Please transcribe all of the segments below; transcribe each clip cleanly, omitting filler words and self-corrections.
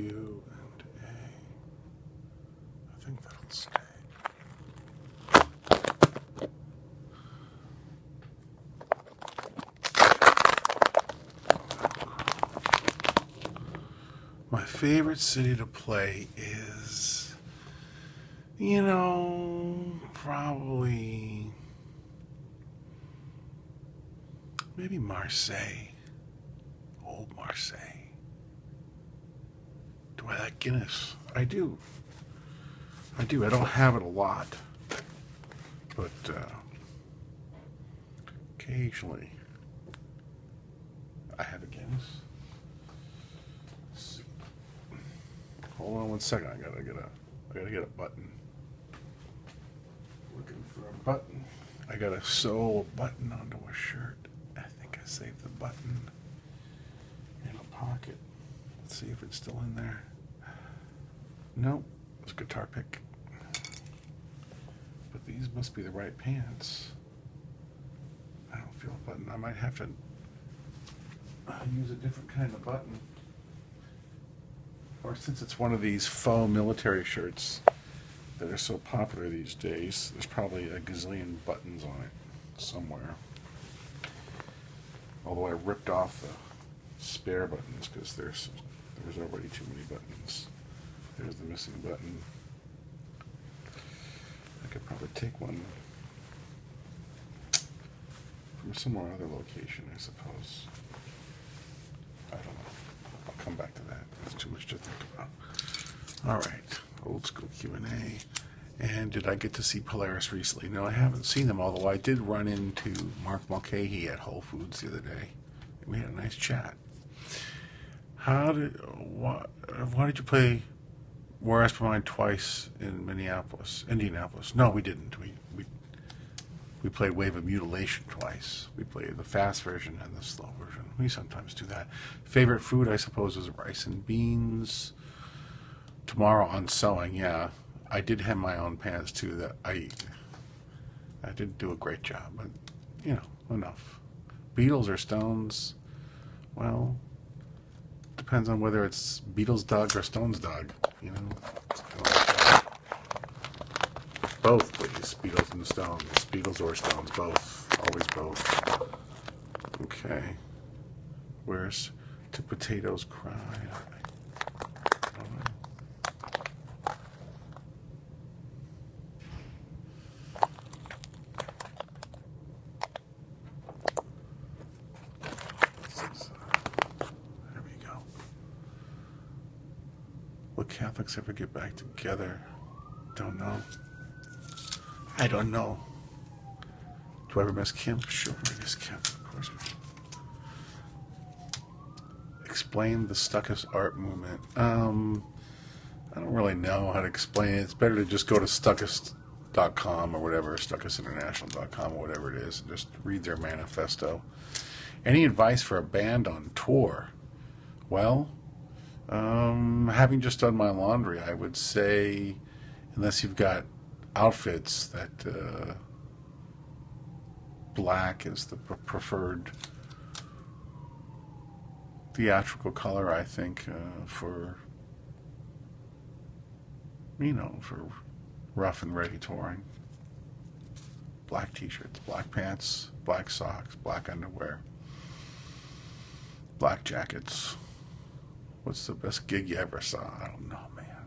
Q and A. I think that'll stay. My favorite city to play is, probably maybe Marseille. Old Marseille. Do I like Guinness? I do. I don't have it a lot, but occasionally I have a Guinness. Let's see. Hold on 1 second. I gotta get a button. Looking for a button. I gotta sew a button onto a shirt. I think I saved the button in a pocket. Let's see if it's still in there. Nope, it's a guitar pick. But these must be the right pants. I don't feel a button. I might have to use a different kind of button. Or since it's one of these faux military shirts that are so popular these days, there's probably a gazillion buttons on it somewhere. Although I ripped off the spare buttons because there's already too many buttons. There's the missing button. I could probably take one from somewhere other location, I suppose. I don't know. I'll come back to that. There's too much to think about. All right, old school Q&A. And did I get to see Polaris recently? No, I haven't seen them, although I did run into Mark Mulcahy at Whole Foods the other day. We had a nice chat. Why did you play Where I Asked for Mine twice in Indianapolis? No, we didn't. We played Wave of Mutilation twice. We played the fast version and the slow version. We sometimes do that. Favorite food, I suppose, is rice and beans. Tomorrow on sewing, yeah. I did hem my own pants too. That I didn't do a great job, but enough. Beatles or Stones? Well, depends on whether it's Beatles' dog or Stones' dog. Both, please. Beatles and Stones. Beatles or Stones, both. Always both. Okay. Where's To Potatoes Cry? There we go. Will Catholics ever get back together? Don't know. I don't know. Do I ever miss Kim? Sure, I miss Kim, of course. Explain the Stuckist art movement. I don't really know how to explain it. It's better to just go to Stuckist.com or whatever, StuckistInternational.com or whatever it is, and just read their manifesto. Any advice for a band on tour? Well, having just done my laundry, I would say, unless you've got outfits that black is the preferred theatrical color, I think, for rough and ready touring. Black t-shirts, black pants, black socks, black underwear, black jackets. What's the best gig you ever saw? I don't know, man.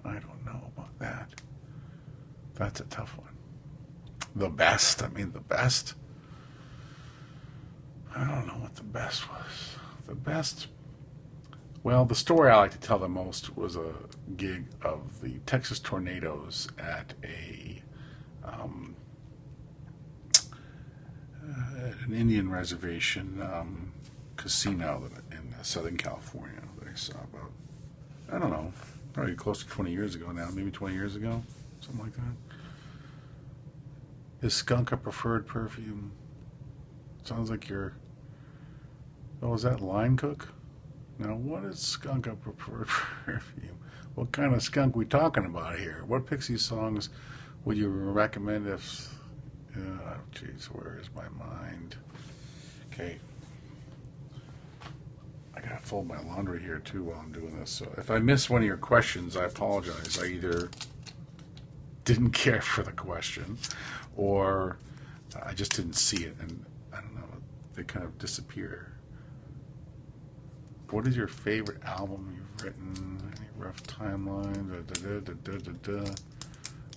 I don't know about that. That's a tough one. The best? The best? I don't know what the best was. The best? Well, the story I like to tell the most was a gig of the Texas Tornadoes at an Indian reservation casino in Southern California that I saw about, I don't know, probably close to 20 years ago now, maybe 20 years ago, something like that. Is skunk a preferred perfume? Sounds like you're... Oh, is that line cook? Now, what is skunk a preferred perfume? What kind of skunk we talking about here? What Pixies songs would you recommend if... Oh, jeez, where is my mind? Okay. I gotta fold my laundry here too while I'm doing this. So if I miss one of your questions, I apologize. I either didn't care for the question, or I just didn't see it, and I don't know, they kind of disappear. What is your favorite album you've written? Any rough timeline?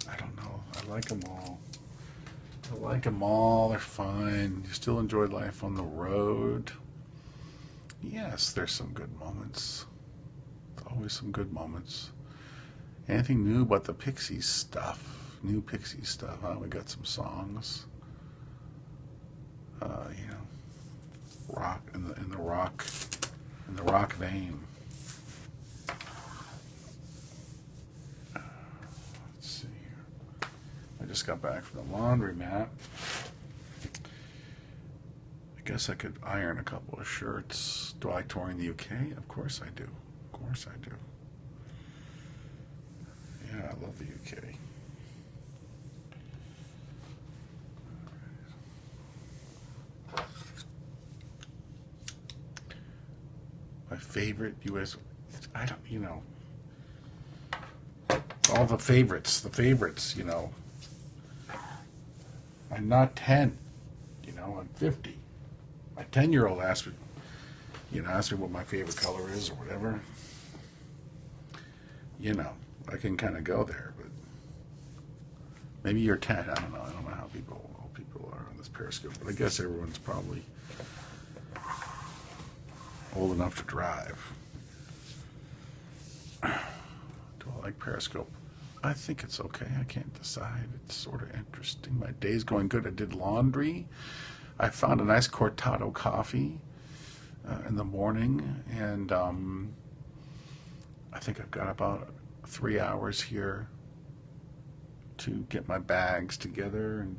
I don't know. I like them all. I like them all. They're fine. You still enjoy life on the road? Yes, there's some good moments. There's always some good moments. Anything new about the Pixies stuff? New Pixies stuff. We got some songs. You know, rock in the rock vein. Let's see here. I just got back from the laundromat. I guess I could iron a couple of shirts. Do I like touring the UK? Of course I do. Of course I do. Yeah, I love the UK. My favorite U.S. I don't, you know, all the favorites, you know. I'm not 10, you know, I'm 50. My 10-year-old asked me what my favorite color is or whatever. You know, I can kind of go there, but maybe you're 10. I don't know. I don't know how all people are on this Periscope, but I guess everyone's probably old enough to drive. Do I like Periscope? I think it's okay. I can't decide. It's sort of interesting. My day's going good. I did laundry. I found a nice cortado coffee in the morning, and I think I've got about 3 hours here to get my bags together and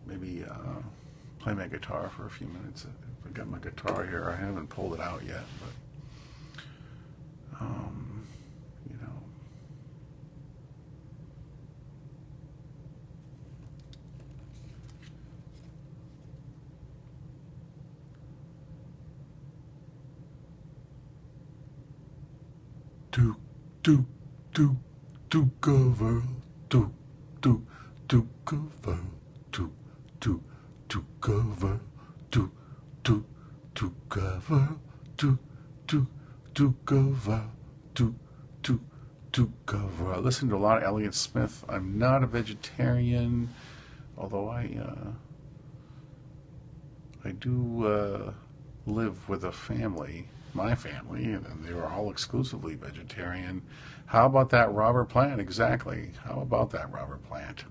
maybe play my guitar for a few minutes. I got my guitar here. I haven't pulled it out yet, but you know. Do cover, do cover, do cover, do cover, do cover, do cover. I listen to a lot of Elliott Smith. I'm not a vegetarian, although I do live with a family, my family, and they were all exclusively vegetarian. How about that Robert Plant? Exactly. How about that Robert Plant?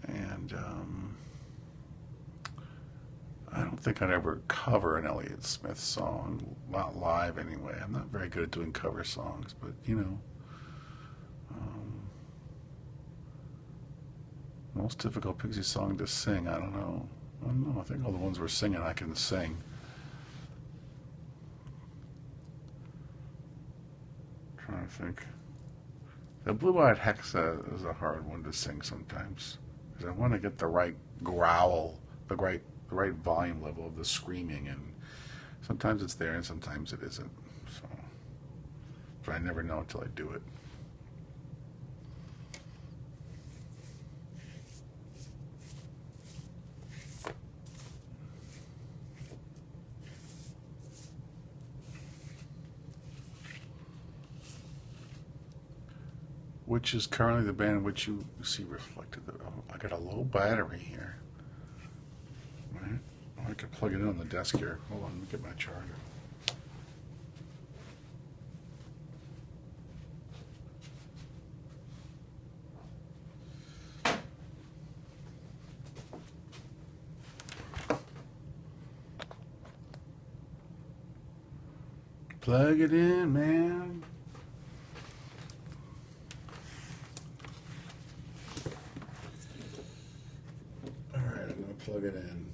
And I don't think I'd ever cover an Elliott Smith song, not live anyway. I'm not very good at doing cover songs, but you know, most difficult Pixies song to sing. I don't know. I think all the ones we're singing I can sing. I'm trying to think. The Blue-Eyed Hexa is a hard one to sing sometimes, because I want to get the right growl, the right volume level of the screaming, and sometimes it's there and sometimes it isn't. So, but I never know until I do it. Which is currently the band in which you see reflected. I got a low battery here. Right? Oh, I could plug it in on the desk here. Hold on, let me get my charger. Plug it in, man. Plug it in.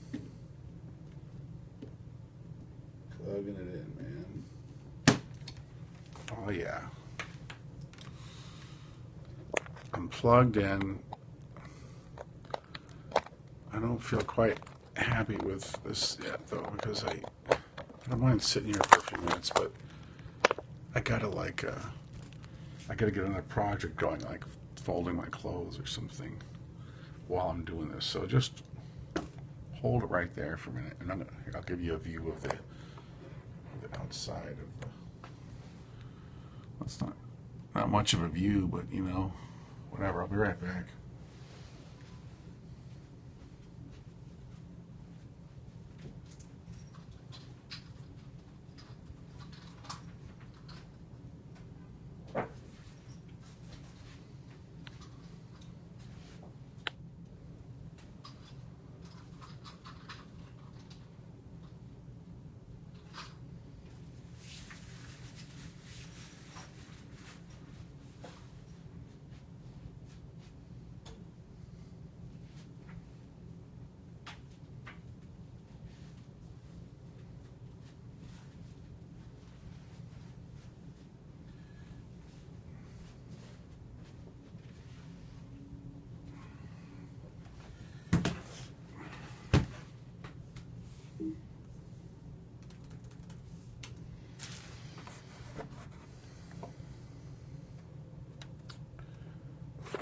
Plugging it in, man. Oh, yeah. I'm plugged in. I don't feel quite happy with this yet, though, because I don't mind sitting here for a few minutes, but I gotta get another project going, like folding my clothes or something while I'm doing this. So just hold it right there for a minute, and I'll give you a view of the outside of the. That's not much of a view, but you know, whatever. I'll be right back.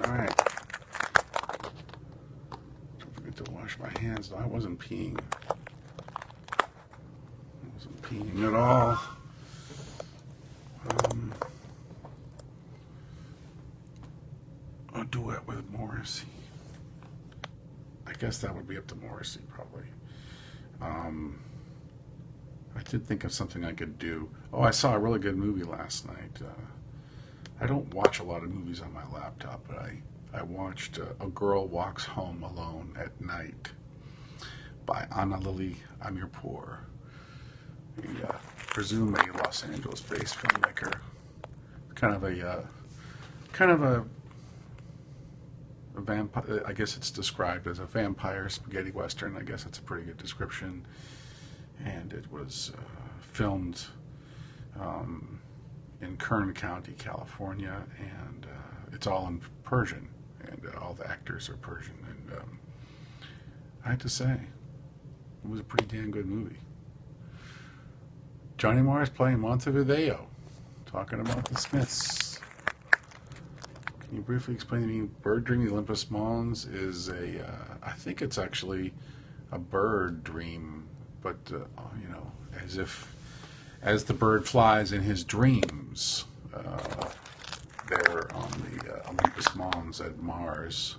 All right. Don't forget to wash my hands. I wasn't peeing. I wasn't peeing at all. A duet with Morrissey. I guess that would be up to Morrissey, probably. I did think of something I could do. Oh, I saw a really good movie last night. I don't watch a lot of movies on my laptop, but I watched A Girl Walks Home Alone at Night by Anna Lily Amirpour, a presume a Los Angeles-based filmmaker. Kind of a vampire. I guess it's described as a vampire spaghetti western. I guess that's a pretty good description. And it was filmed in Kern County, California, and it's all in Persian, and all the actors are Persian. And I have to say, it was a pretty damn good movie. Johnny Marr is playing Montevideo, talking about the Smiths. Can you briefly explain to me, bird dream, the Olympus Mons is I think it's actually a bird dream, but, you know, as the bird flies in his dreams, there on the Olympus Mons at Mars.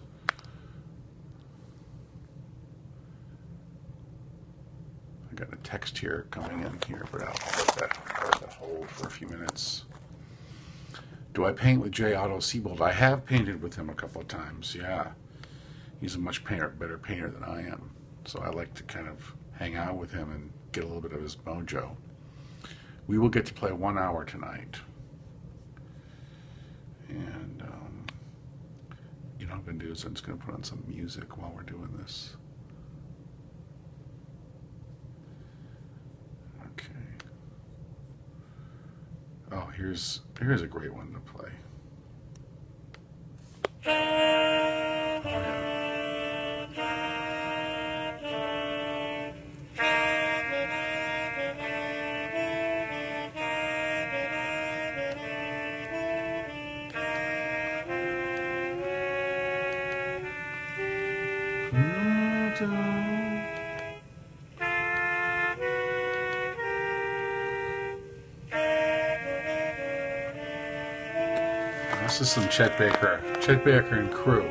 I got a text here coming in here, but I'll let that hold for a few minutes. Do I paint with J. Otto Siebold? I have painted with him a couple of times, yeah. He's a much better painter than I am, so I like to kind of hang out with him and get a little bit of his mojo. We will get to play 1 hour tonight. And, you know what I'm going to do is I'm just going to put on some music while we're doing this. Okay. Oh, here's a great one to play. Oh, yeah. This is some Chet Baker and crew.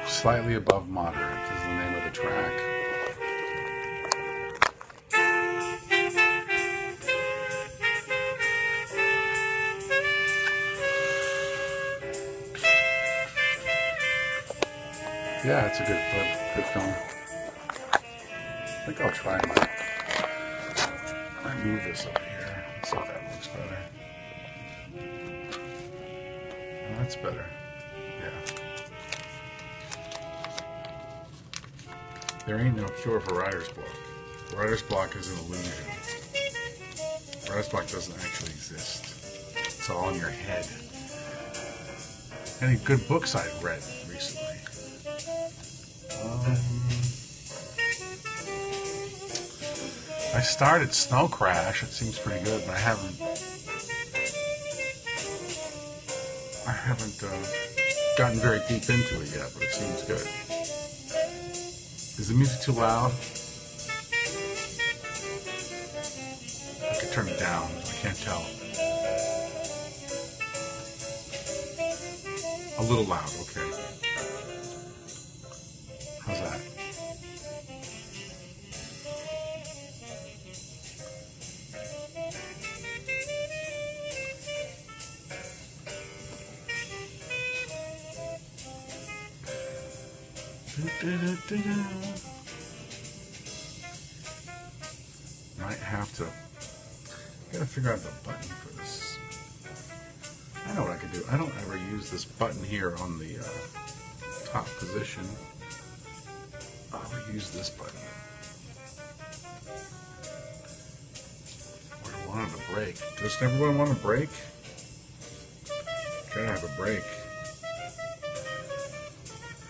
Slightly Above Moderate is the name of the track. Yeah, it's a good film. I think I'll try and move this over here. Let's see if that looks better. Oh, that's better. Yeah. There ain't no cure for writer's block. Writer's block is an illusion. Writer's block doesn't actually exist. It's all in your head. Any good books I've read recently? I started Snow Crash. It seems pretty good, but I haven't gotten very deep into it yet. But it seems good. Is the music too loud? I could turn it down. I can't tell. A little loud. Okay. How's that? Might have to. Gotta figure out the button for this. I know what I could do. I don't ever use this button here on the top position. I'll use this button. Or I wanted a break. Does everyone want a break? Gotta have a break.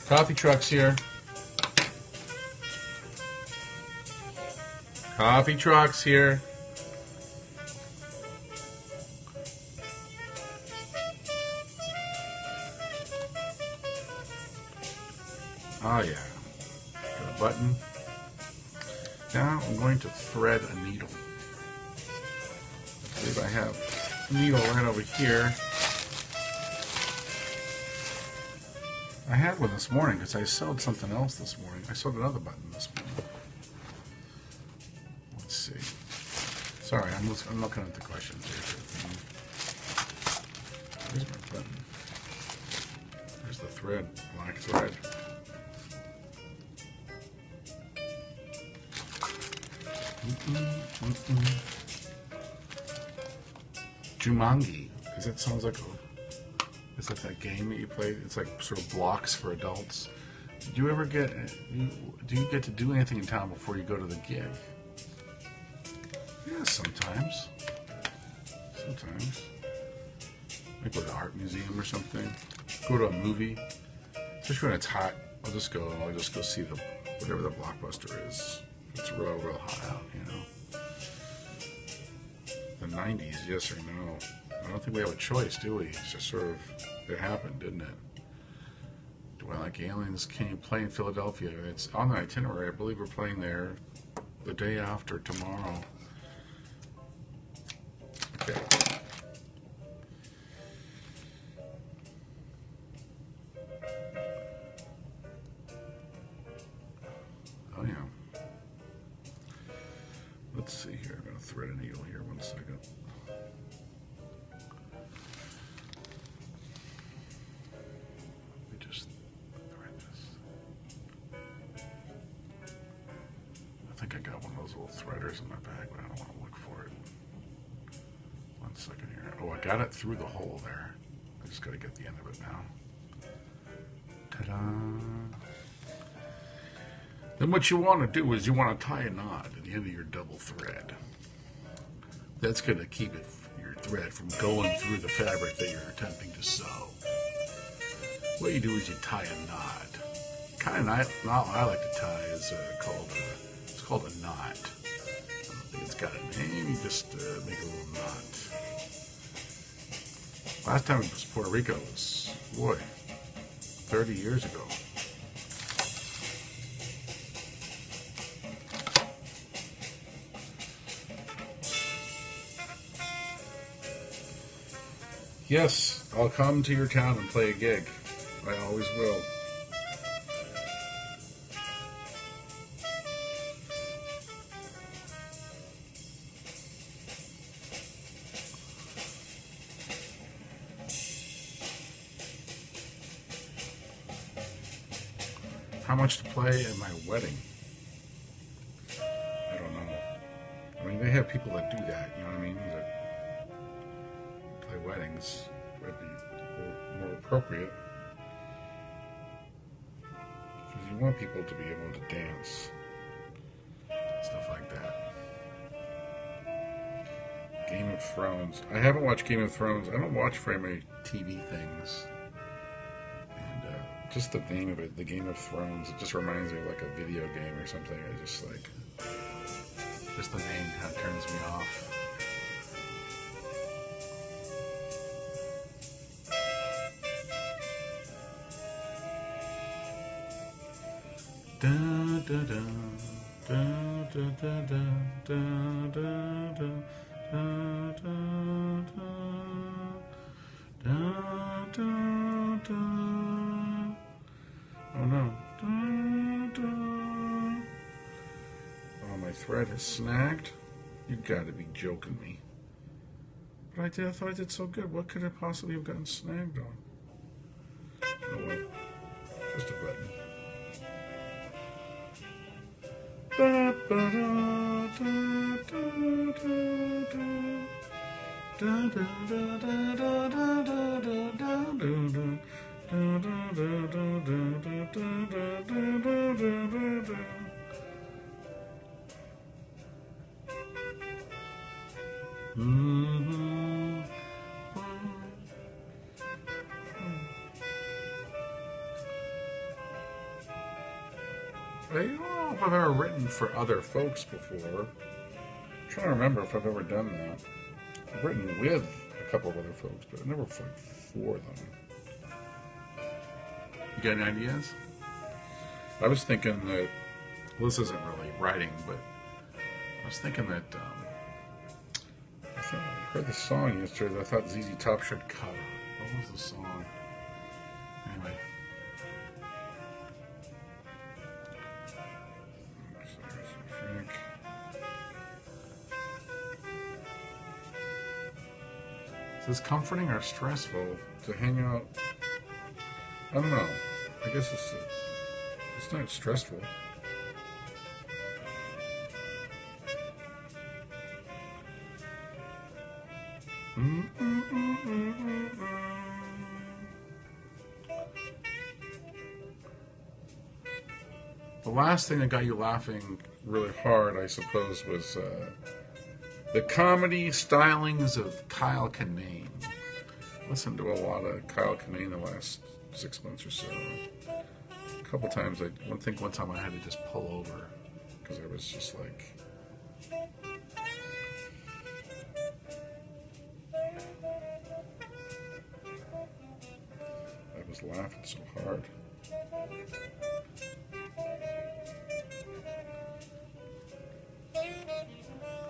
Coffee truck's here. Coffee truck's here. Oh yeah. Got a button. Now I'm going to thread a needle. I believe I have a needle right over here. I had one this morning because I sewed something else this morning. I sewed another button this morning. Let's see. Sorry, I'm looking at the questions here. Where's my button? There's the thread, black thread. Jumanji. Because that sounds like a... Is that that game that you played? It's like sort of blocks for adults. Did you ever get... Do you get to do anything in town before you go to the gig? Yeah, sometimes. Sometimes. Like go to the art museum or something. Go to a movie. Especially when it's hot. I'll just go see the whatever the blockbuster is. It's real hot out, you know. The 90s, yes or no? I don't think we have a choice, do we? It's just sort of, it happened, didn't it? Do I like aliens? Can you play in Philadelphia? It's on the itinerary. I believe we're playing there the day after tomorrow. Okay. Oh yeah. Let's see here. I'm going to thread a needle here. 1 second. Let me just thread this. I think I got one of those little threaders in my bag, but I don't want to look for it. 1 second here. Oh, I got it through the hole there. I just got to get the end of it now. Ta-da! Then what you want to do is you want to tie a knot at the end of your double thread. That's going to keep your thread from going through the fabric that you're attempting to sew. What you do is you tie a knot. The kind of knot I like to tie is called a knot. I don't think it's got a name. You just make a little knot. Last time it was Puerto Rico was, boy, 30 years ago. Yes, I'll come to your town and play a gig. I always will. How much to play at my wedding? I don't know. I mean, they have people that do that, you know what I mean? That play weddings would be more appropriate. Because you want people to be able to dance. Stuff like that. Game of Thrones. I haven't watched Game of Thrones. I don't watch very many TV things. Just the name of it, the Game of Thrones, it just reminds me of like a video game or something. I just like Just the name kind of turns me off. Da da da da da da da da da da da da da. Oh no. Oh, my thread is snagged? You gotta be joking me. But I thought I did so good. What could it possibly have gotten snagged on? Oh well. Just a button. Da, ba, da, da, da, da, da, da, da, da, da, da, da, da, da, da. I don't know if I've ever written for other folks before. I'm trying to remember if I've ever done that. I've written with a couple of other folks, but never for them. You got any ideas? I was thinking that, well, this isn't really writing, but I was thinking that I heard the song yesterday that I thought ZZ Top should cover. What was the song? Anyway. Is this comforting or stressful to hang out? I don't know. I guess it's not stressful. The last thing that got you laughing really hard, I suppose, was the comedy stylings of Kyle Kinane. Listened to a lot of Kyle Kinane the last 6 months or so. A couple times, one time I had to just pull over because I was just like, I was laughing so hard.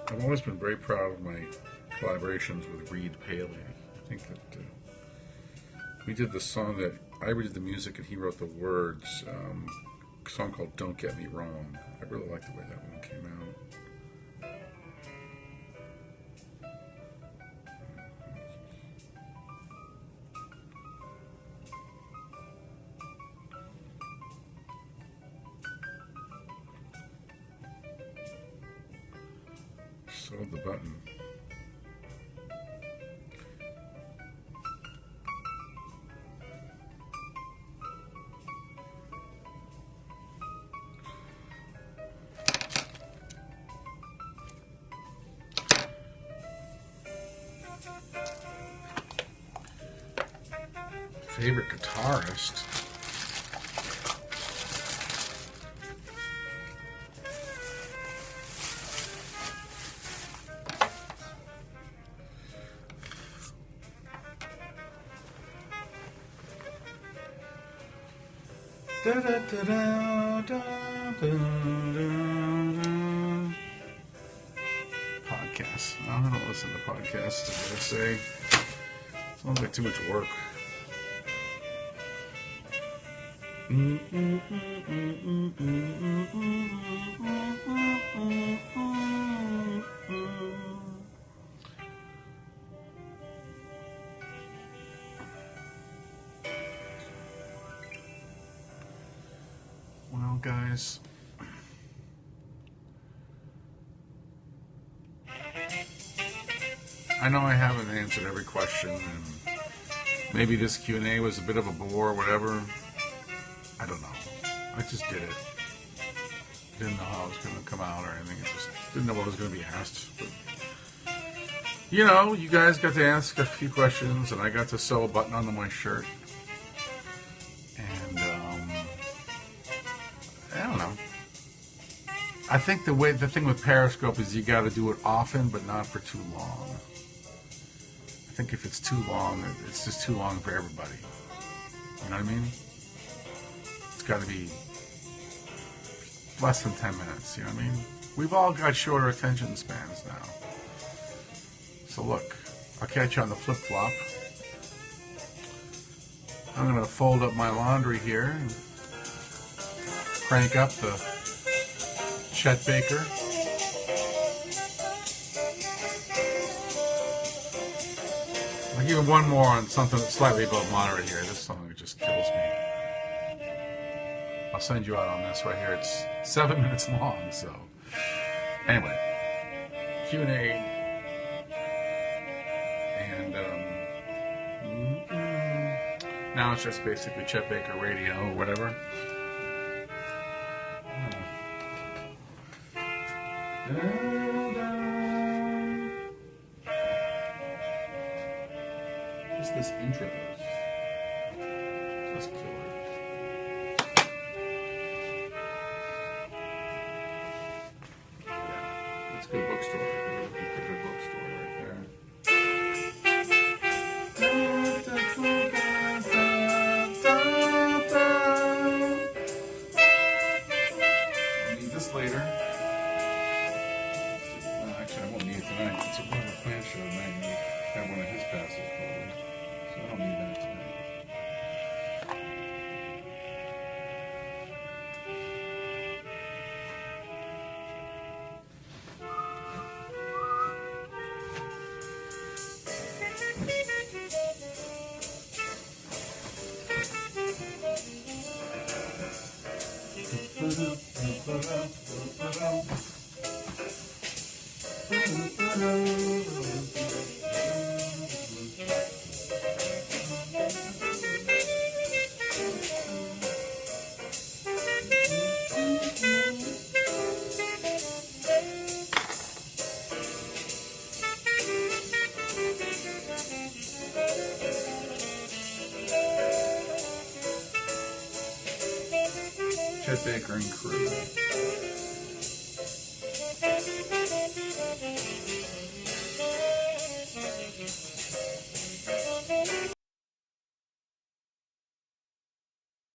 I've always been very proud of my collaborations with Reed Paley. I think that we did the song that I redid the music and he wrote the words. A song called "Don't Get Me Wrong." I really liked the way that one came out. So the button. Favorite guitarist? Da, da, da, da, da, da, da. Podcasts. No, I don't listen to podcasts, I gotta say. Sounds like too much work. Well, guys, I know I haven't answered every question, and maybe this Q&A was a bit of a bore or whatever. I don't know. I just did it. Didn't know how it was going to come out or anything. I just didn't know what was going to be asked. But, you know, you guys got to ask a few questions, and I got to sew a button onto my shirt. And, I don't know. I think the thing with Periscope is you got to do it often, but not for too long. I think if it's too long, it's just too long for everybody. You know what I mean? It's got to be less than 10 minutes. You know what I mean? We've all got shorter attention spans now. So look, I'll catch you on the flip-flop. I'm going to fold up my laundry here and crank up the Chet Baker. I'll give you one more on something slightly above moderate here. This song just kills me. I'll send you out on this right here. It's 7 minutes long, so anyway, Q&A, and now it's just basically Chet Baker radio or whatever. Just this intro. Let's kill it. That's a good bookstore. Good bookstore right there. I'll need this later. No, actually, I won't need it tonight. It's a one of the plant show tonight. I have one of his passes photos, so I don't need that tonight. Chet Baker and crew.